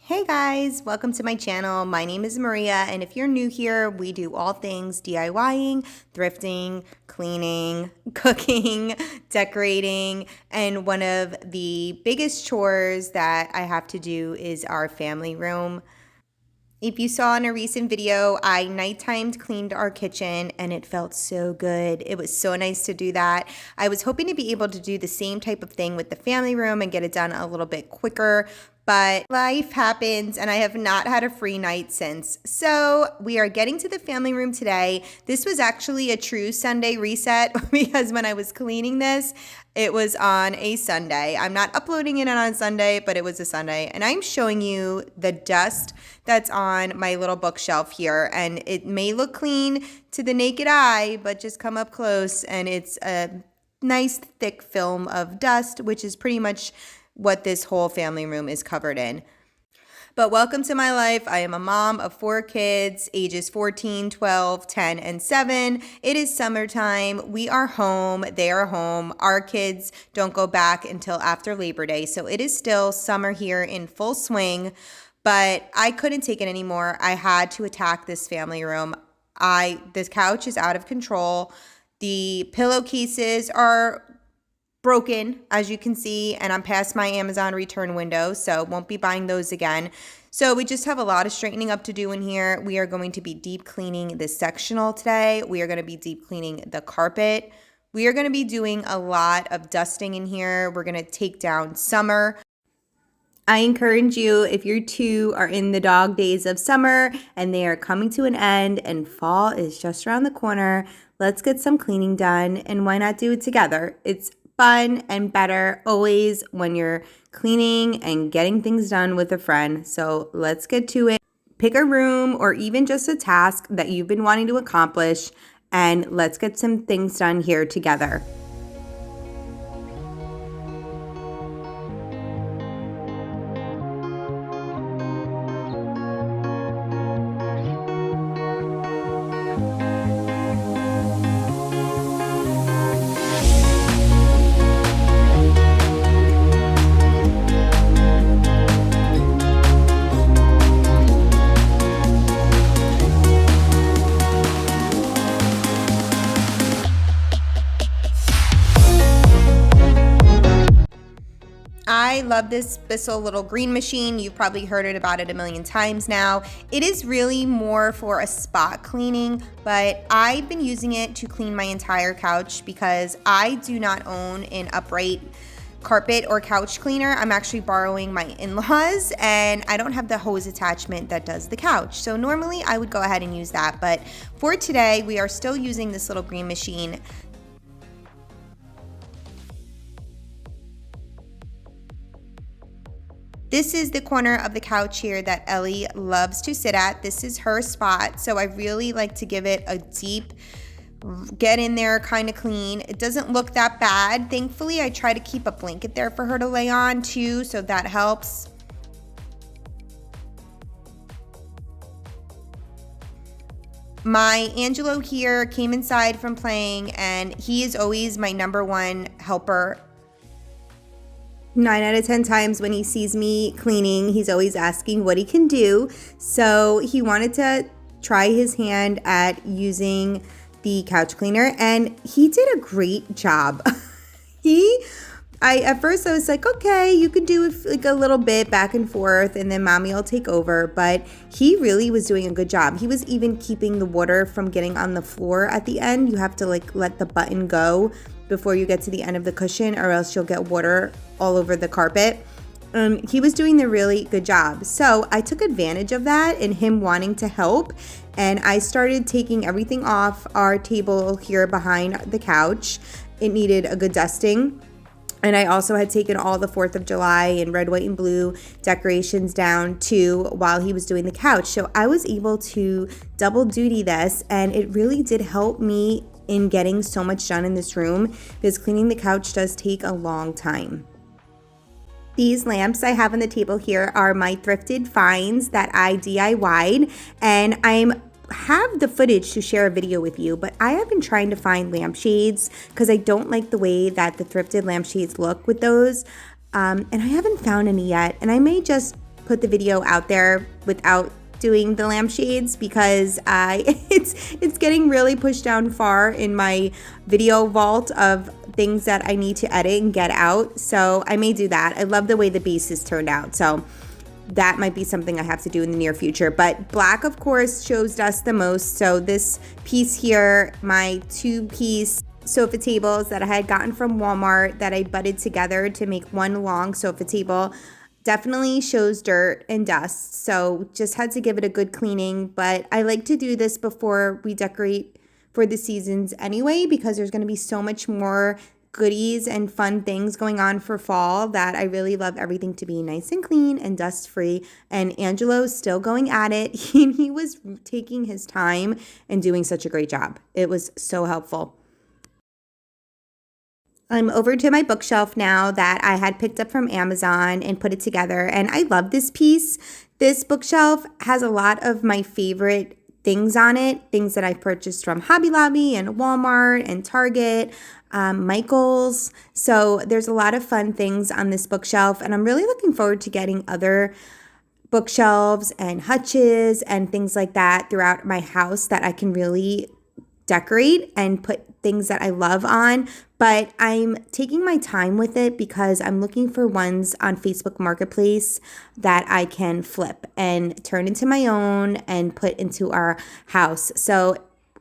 Hey guys, welcome to my channel. My name is Maria, and if you're new here, we do all things DIYing, thrifting, cleaning, cooking, decorating, and one of the biggest chores that I have to do is our family room. If you saw in a recent video, I nighttime cleaned our kitchen and it felt so good. It was so nice to do that. I was hoping to be able to do the same type of thing with the family room and get it done a little bit quicker, but life happens and I have not had a free night since. So we are getting to the family room today. This was actually a true Sunday reset because when I was cleaning this, it was on a Sunday. I'm not uploading it on a Sunday, but it was a Sunday. And I'm showing you the dust that's on my little bookshelf here. And it may look clean to the naked eye, but just come up close and it's a nice thick film of dust, which is pretty much what this whole family room is covered in. But welcome to my life. I am a mom of 4 kids, ages 14, 12, 10, and 7. It is summertime. We are home. They are home. Our kids don't go back until after Labor Day. So it is still summer here in full swing. But I couldn't take it anymore. I had to attack this family room. This couch is out of control. The pillowcases are broken, as you can see, and I'm past my Amazon return window, so won't be buying those again. So we just have a lot of straightening up to do in here. We are going to be deep cleaning the sectional today. We are going to be deep cleaning the carpet. We are going to be doing a lot of dusting in here. We're going to take down summer. I encourage you, if you too are in the dog days of summer and they are coming to an end and fall is just around the corner, let's get some cleaning done, and why not do it together? It's fun and better always when you're cleaning and getting things done with a friend. So let's get to it. Pick a room or even just a task that you've been wanting to accomplish, and let's get some things done here together. I love this Bissell little green machine. You've probably heard about it a million times now. It is really more for a spot cleaning, but I've been using it to clean my entire couch because I do not own an upright carpet or couch cleaner. I'm actually borrowing my in-laws and I don't have the hose attachment that does the couch. So normally I would go ahead and use that, but for today we are still using this little green machine. This is the corner of the couch here that Ellie loves to sit at. This is her spot, so I really like to give it a deep, get in there kind of clean. It doesn't look that bad. Thankfully, I try to keep a blanket there for her to lay on too, so that helps. My Angelo here came inside from playing, and he is always my #1 helper. 9 out of 10 times when he sees me cleaning, he's always asking what he can do. So he wanted to try his hand at using the couch cleaner, and he did a great job. At first I was like, okay, you can do it like a little bit back and forth and then mommy will take over, but he really was doing a good job. He was even keeping the water from getting on the floor at the end. You have to like let the button go before you get to the end of the cushion, or else you'll get water all over the carpet. He was doing a really good job. So I took advantage of that and him wanting to help, and I started taking everything off our table here behind the couch. It needed a good dusting. And I also had taken all the 4th of July and red, white, and blue decorations down too while he was doing the couch. So I was able to double duty this, and it really did help me in getting so much done in this room because cleaning the couch does take a long time. These lamps I have on the table here are my thrifted finds that I DIY'd, and I have the footage to share a video with you, but I have been trying to find lampshades because I don't like the way that the thrifted lampshades look with those, and I haven't found any yet, and I may just put the video out there without doing the lampshades because it's getting really pushed down far in my video vault of things that I need to edit and get out. So I may do that. I love the way the bases turned out. So that might be something I have to do in the near future. But black, of course, shows dust the most. So this piece here, my 2-piece sofa tables that I had gotten from Walmart that I butted together to make one long sofa table, definitely shows dirt and dust. So just had to give it a good cleaning. But I like to do this before we decorate for the seasons anyway, because there's going to be so much more goodies and fun things going on for fall that I really love everything to be nice and clean and dust free. And Angelo's still going at it. He was taking his time and doing such a great job. It was so helpful. I'm over to my bookshelf now that I had picked up from Amazon and put it together. And I love this piece. This bookshelf has a lot of my favorite things on it, things that I've purchased from Hobby Lobby and Walmart and Target, Michael's. So there's a lot of fun things on this bookshelf, and I'm really looking forward to getting other bookshelves and hutches and things like that throughout my house that I can really decorate and put things that I love on. But I'm taking my time with it because I'm looking for ones on Facebook Marketplace that I can flip and turn into my own and put into our house. So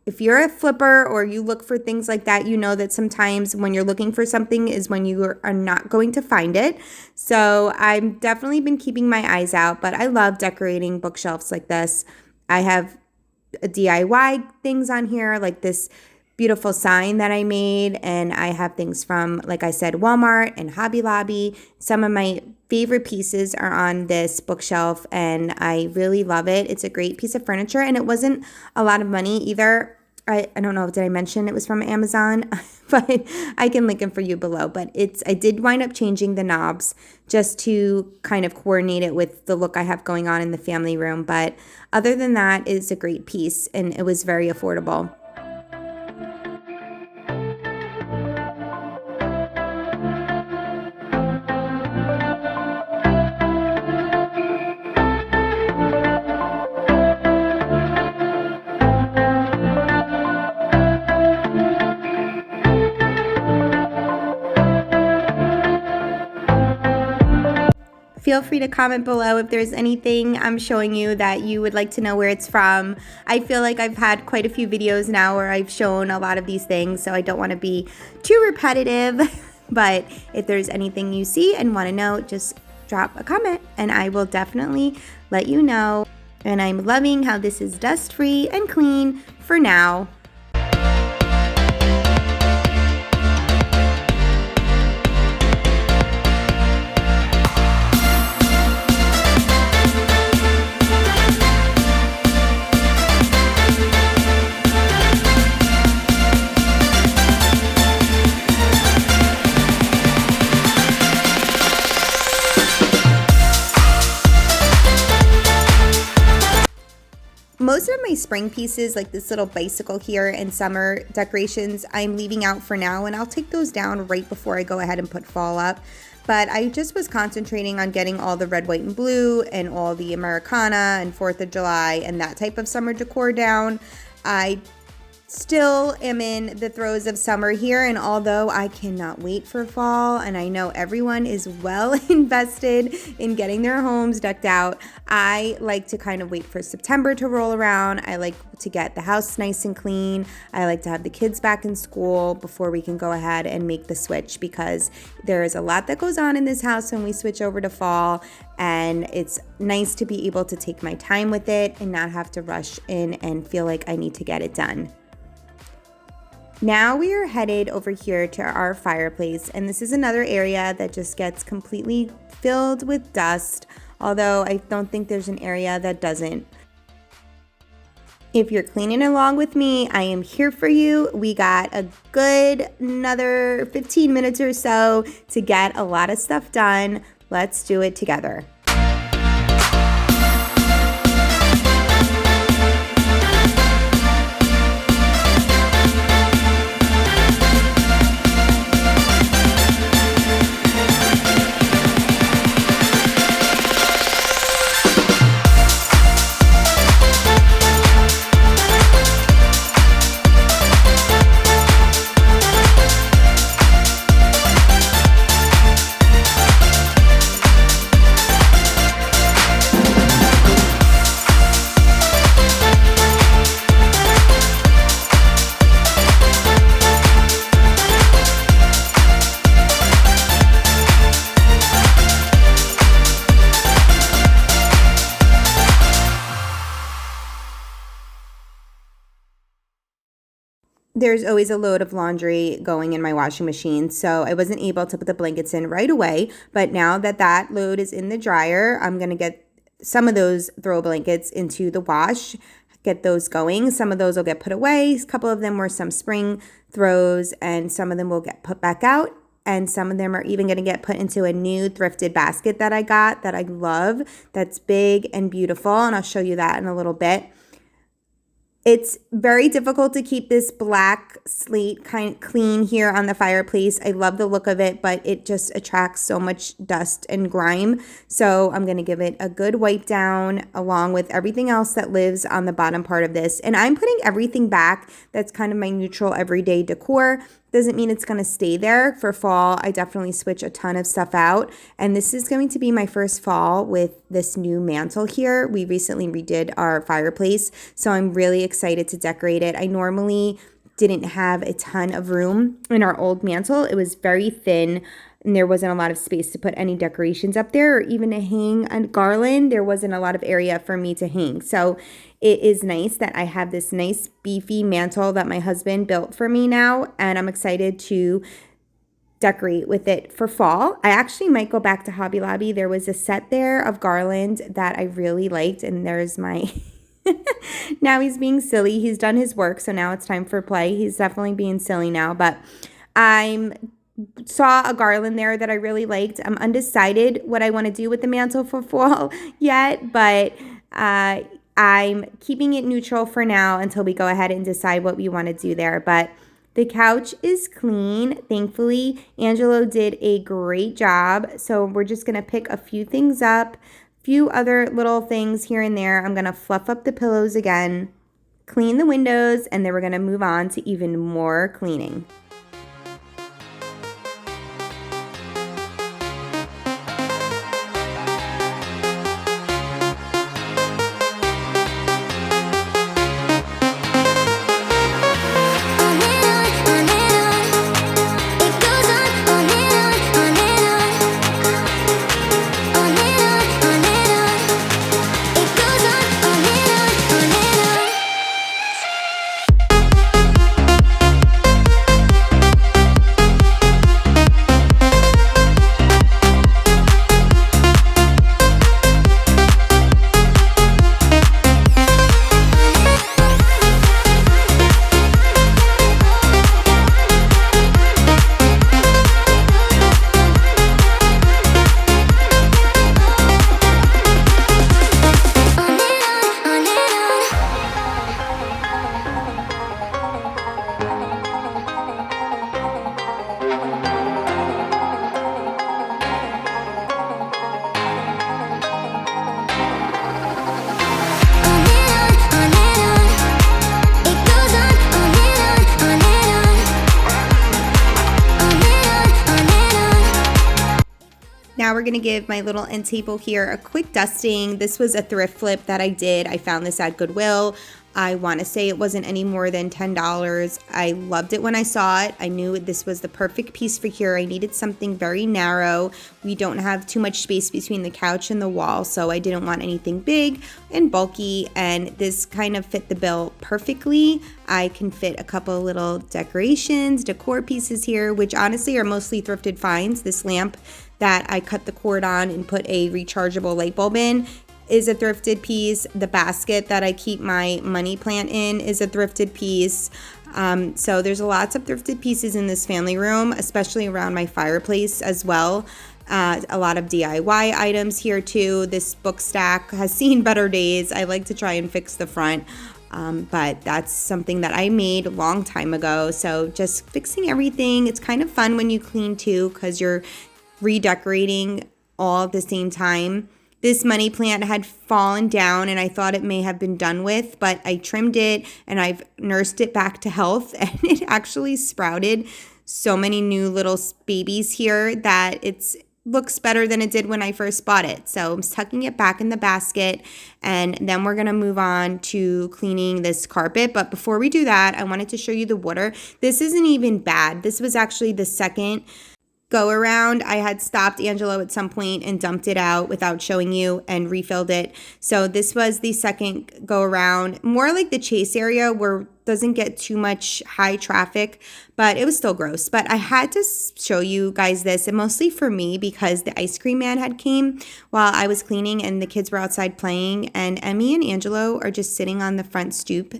if you're a flipper or you look for things like that, you know that sometimes when you're looking for something is when you are not going to find it. So I've definitely been keeping my eyes out, but I love decorating bookshelves like this. I have DIY things on here, like this beautiful sign that I made, and I have things from, like I said, Walmart and Hobby Lobby. Some of my favorite pieces are on this bookshelf, and I really love it. It's a great piece of furniture, and it wasn't a lot of money either. I don't know, did I mention it was from Amazon? But I can link them for you below. But I did wind up changing the knobs just to kind of coordinate it with the look I have going on in the family room. But other than that, it's a great piece, and it was very affordable. Feel free to comment below if there's anything I'm showing you that you would like to know where it's from. I feel like I've had quite a few videos now where I've shown a lot of these things, so I don't want to be too repetitive. But if there's anything you see and want to know, just drop a comment and I will definitely let you know. And I'm loving how this is dust-free and clean for now. Most of my spring pieces, like this little bicycle here and summer decorations, I'm leaving out for now, and I'll take those down right before I go ahead and put fall up. But I just was concentrating on getting all the red, white, and blue and all the Americana and 4th of July and that type of summer decor down. I still am in the throes of summer here, and although I cannot wait for fall, and I know everyone is well invested in getting their homes decked out, I like to kind of wait for September to roll around. I like to get the house nice and clean. I like to have the kids back in school before we can go ahead and make the switch, because there is a lot that goes on in this house when we switch over to fall, and it's nice to be able to take my time with it and not have to rush in and feel like I need to get it done. Now we are headed over here to our fireplace, and this is another area that just gets completely filled with dust, although I don't think there's an area that doesn't. If you're cleaning along with me, I am here for you. We got a good another 15 minutes or so to get a lot of stuff done. Let's do it together. there's always a load of laundry going in my washing machine, so I wasn't able to put the blankets in right away. But now that that load is in the dryer, I'm going to get some of those throw blankets into the wash, get those going. Some of those will get put away. A couple of them were some spring throws, and some of them will get put back out. And some of them are even going to get put into a new thrifted basket that I got that I love, that's big and beautiful, and I'll show you that in a little bit. It's very difficult to keep this black slate kind of clean here on the fireplace. I love the look of it, but it just attracts so much dust and grime. So I'm going to give it a good wipe down along with everything else that lives on the bottom part of this. And I'm putting everything back that's kind of my neutral everyday decor. Doesn't mean it's going to stay there for fall. I definitely switch a ton of stuff out. And this is going to be my first fall with this new mantle here. We recently redid our fireplace, so I'm really excited to decorate it. I normally didn't have a ton of room in our old mantle. It was very thin, and there wasn't a lot of space to put any decorations up there or even to hang a garland. There wasn't a lot of area for me to hang. So it is nice that I have this nice beefy mantle that my husband built for me now, and I'm excited to decorate with it for fall. I actually might go back to Hobby Lobby. There was a set there of garland that I really liked, and there's my now he's being silly. He's done his work, so now it's time for play. He's definitely being silly now, but I saw a garland there that I really liked. I'm undecided what I want to do with the mantle for fall yet, but I'm keeping it neutral for now until we go ahead and decide what we want to do there. But the couch is clean. Thankfully, Angelo did a great job. So we're just going to pick a few things up, few other little things here and there. I'm going to fluff up the pillows again, clean the windows, and then we're going to move on to even more cleaning. Now we're going to give my little end table here a quick dusting. This was a thrift flip that I did. I found this at Goodwill. I want to say it wasn't any more than $10. I loved it when I saw it. I knew this was the perfect piece for here. I needed something very narrow. We don't have too much space between the couch and the wall, so I didn't want anything big and bulky, and this kind of fit the bill perfectly. I can fit a couple little decorations, decor pieces here, which honestly are mostly thrifted finds. This lamp that I cut the cord on and put a rechargeable light bulb in is a thrifted piece. The basket that I keep my money plant in is a thrifted piece. So there's lots of thrifted pieces in this family room, especially around my fireplace as well. A lot of DIY items here too. This book stack has seen better days. I like to try and fix the front. But that's something that I made a long time ago. So just fixing everything. It's kind of fun when you clean too, because you're redecorating all at the same time. This money plant had fallen down and I thought it may have been done with, but I trimmed it and I've nursed it back to health, and it actually sprouted so many new little babies here that it looks better than it did when I first bought it. So I'm tucking it back in the basket, and then we're going to move on to cleaning this carpet. But before we do that, I wanted to show you the water. This isn't even bad. This was actually the second go around. I had stopped Angelo at some point and dumped it out without showing you and refilled it. So this was the second go around, more like the chase area where doesn't get too much high traffic, but it was still gross. But I had to show you guys this, and mostly for me because the ice cream man had came while I was cleaning and the kids were outside playing, and Emmy and Angelo are just sitting on the front stoop.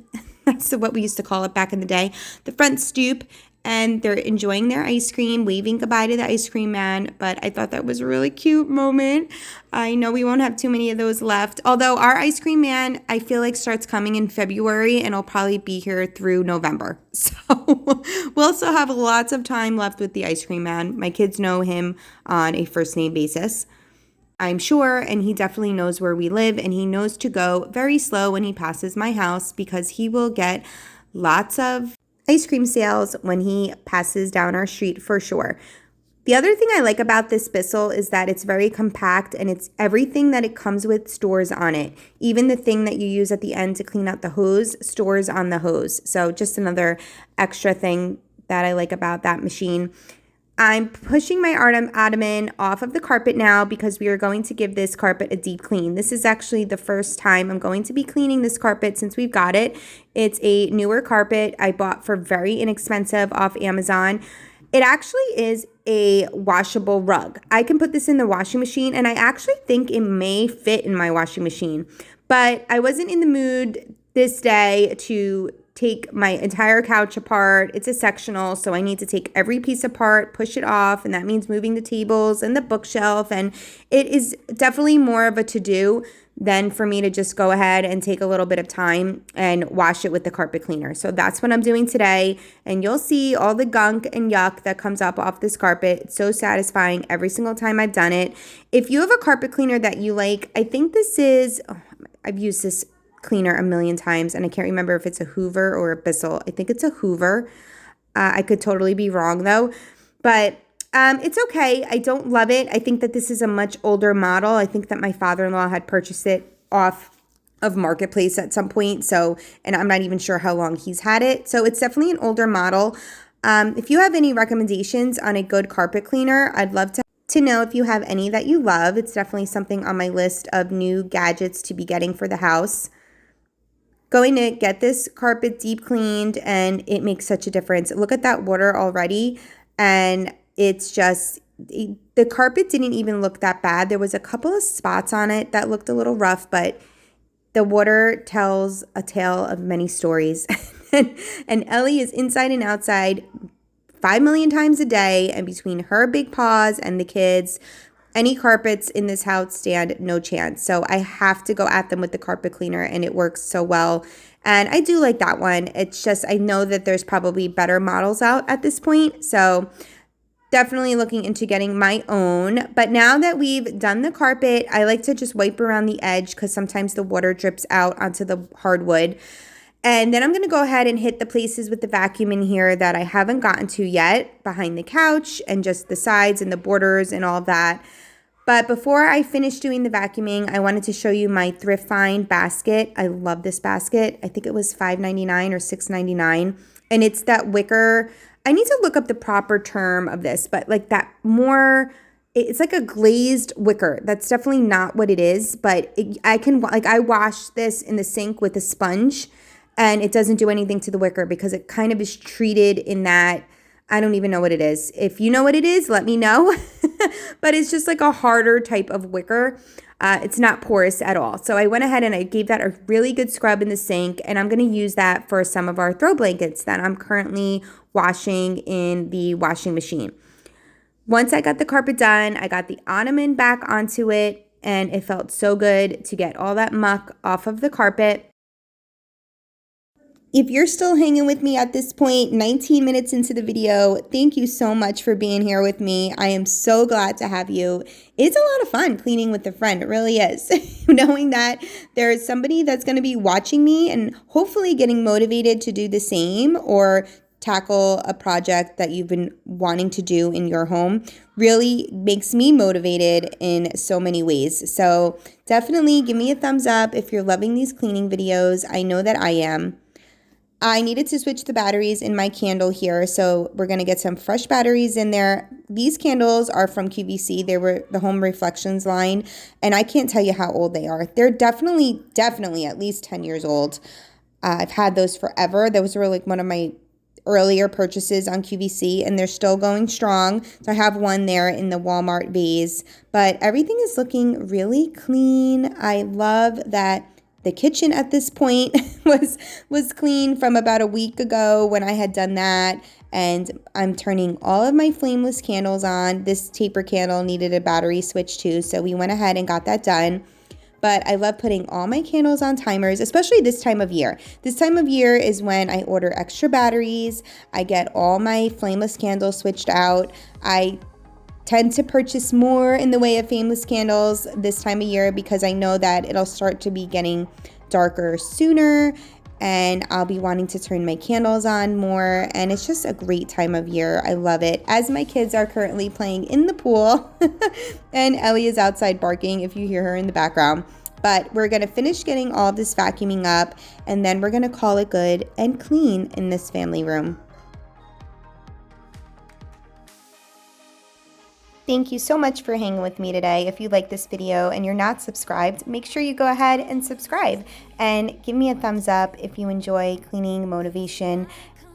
That's what we used to call it back in the day, the front stoop. And they're enjoying their ice cream, waving goodbye to the ice cream man. But I thought that was a really cute moment. I know we won't have too many of those left. Although our ice cream man, I feel like starts coming in February and will probably be here through November. So we'll still have lots of time left with the ice cream man. My kids know him on a first name basis, I'm sure, and he definitely knows where we live, and he knows to go very slow when he passes my house because he will get lots of ice cream sales when he passes down our street for sure. The other thing I like about this Bissell is that it's very compact, and it's everything that it comes with stores on it. Even the thing that you use at the end to clean out the hose stores on the hose. So just another extra thing that I like about that machine. I'm pushing my ottoman off of the carpet now because we are going to give this carpet a deep clean. This is actually the first time I'm going to be cleaning this carpet since we've got it. It's a newer carpet I bought for very inexpensive off Amazon. It actually is a washable rug. I can put this in the washing machine, and I actually think it may fit in my washing machine. But I wasn't in the mood this day to take my entire couch apart. It's a sectional, so I need to take every piece apart, push it off, and that means moving the tables and the bookshelf, and it is definitely more of a to-do than for me to just go ahead and take a little bit of time and wash it with the carpet cleaner. So that's what I'm doing today, and you'll see all the gunk and yuck that comes up off this carpet. It's so satisfying every single time I've done it. If you have a carpet cleaner that you like, I think this is, I've used this cleaner a million times, and I can't remember if it's a Hoover or a Bissell. I think it's a Hoover. I could totally be wrong though, but it's okay. I don't love it. I think that this is a much older model. I think that my father-in-law had purchased it off of Marketplace at some point. So, and I'm not even sure how long he's had it. So it's definitely an older model. If you have any recommendations on a good carpet cleaner, I'd love to know if you have any that you love. It's definitely something on my list of new gadgets to be getting for the house. Going to get this carpet deep cleaned, and it makes such a difference. Look at that water already, and it's just, the carpet didn't even look that bad. There was a couple of spots on it that looked a little rough, but the water tells a tale of many stories. And Ellie is inside and outside 5 million times a day, and between her big paws and the kids, any carpets in this house stand no chance. So I have to go at them with the carpet cleaner, and it works so well. And I do like that one. It's just, I know that there's probably better models out at this point. So definitely looking into getting my own. But now that we've done the carpet, I like to just wipe around the edge because sometimes the water drips out onto the hardwood. And then I'm going to go ahead and hit the places with the vacuum in here that I haven't gotten to yet, behind the couch and just the sides and the borders and all that. But before I finish doing the vacuuming, I wanted to show you my thrift find basket. I love this basket. I think it was $5.99 or $6.99. And it's that wicker. I need to look up the proper term of this, but like that more, it's like a glazed wicker. That's definitely not what it is, but I wash this in the sink with a sponge, and it doesn't do anything to the wicker because it kind of is treated in that, I don't even know what it is. If you know what it is, let me know. But it's just like a harder type of wicker. It's not porous at all. So I went ahead and I gave that a really good scrub in the sink, and I'm going to use that for some of our throw blankets that I'm currently washing in the washing machine. Once I got the carpet done, I got the ottoman back onto it, and it felt so good to get all that muck off of the carpet. If you're still hanging with me at this point, 19 minutes into the video, thank you so much for being here with me. I am so glad to have you. It's a lot of fun cleaning with a friend. It really is. Knowing that there's somebody that's going to be watching me and hopefully getting motivated to do the same or tackle a project that you've been wanting to do in your home really makes me motivated in so many ways. So definitely give me a thumbs up if you're loving these cleaning videos. I know that I am. I needed to switch the batteries in my candle here, so we're going to get some fresh batteries in there. These candles are from QVC. They were the Home Reflections line, and I can't tell you how old they are. They're definitely at least 10 years old. I've had those forever. Those were like one of my earlier purchases on QVC, and they're still going strong. So I have one there in the Walmart vase, but everything is looking really clean. I love that the kitchen at this point was clean from about a week ago when I had done that. And I'm turning all of my flameless candles on. This taper candle needed a battery switch too, so we went ahead and got that done. But I love putting all my candles on timers, especially this time of year. This time of year is when I order extra batteries. I get all my flameless candles switched out. I tend to purchase more in the way of flameless candles this time of year because I know that it'll start to be getting darker sooner, and I'll be wanting to turn my candles on more, and it's just a great time of year. I love it. As my kids are currently playing in the pool, and Ellie is outside barking if you hear her in the background. But we're going to finish getting all of this vacuuming up, and then we're going to call it good and clean in this family room. Thank you so much for hanging with me today. If you like this video and you're not subscribed, make sure you go ahead and subscribe and give me a thumbs up if you enjoy cleaning motivation,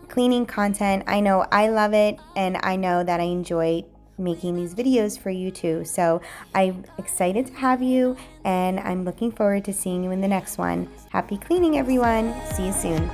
cleaning content. I know I love it, and I know that I enjoy making these videos for you too. So I'm excited to have you, and I'm looking forward to seeing you in the next one. Happy cleaning, everyone. See you soon.